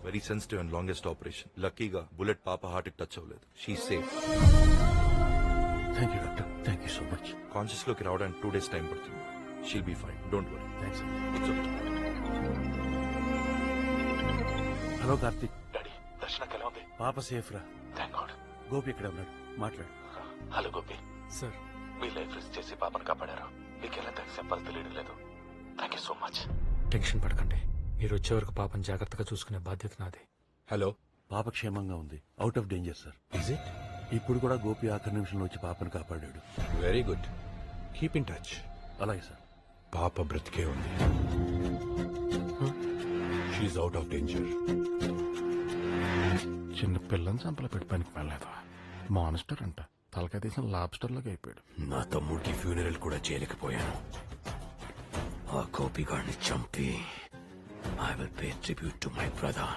Very sensitive and longest operation. లక్కీగా bullet పాప heart కి టచ్ అవ్వలేదు. She safe. Thank you doctor, thank you so much. Conscious లోకి రావడానికి 2 days టైం పడుతుంది. She'll be fine, don't worry. Thanks. It's okay. Hello Karthik. Daddy, దర్శనకి ఎలా ఉంది? పాప సేఫ్ రా. Thank God. గోపి ఇక్కడ ఉన్నాడు, మాట్లాడు. హలో గోపి, సార్, మీ లైఫ్ రిస్క్ చేసి పాపను కాపాడారు. మీకు ఎలా థ్యాంక్స్ చెప్పాలో తెలియడం లేదు. Thank you so much. Tension పడకండి. మీరు వచ్చే వరకు పాపను జాగ్రత్తగా చూసుకునే బాధ్యత నాది. హలో, పాప క్షేమంగా ఉంది, out of danger sir. Is it? ఇప్పుడు కూడా గోపి ఆఖరి నిమిషంలో వచ్చి పాపను కాపాడాడు. Very good. Keep in touch. అలాగే సార్. పాప బ్రతికే ఉంది. She's out of danger. చిన్న పిల్లని చంపల పెట్టి పనికి వెళ్ళలేదు. మాన్స్టర్ అంట, తలకాయ తీసిన లాబ్స్టర్ లాగా అయిపోయాడు. నా తమ్ముడికి ఫ్యూనరల్ కూడా చేయలేకపోయాను. ఆ గోపిగాడిని చంపి I will pay tribute to my brother.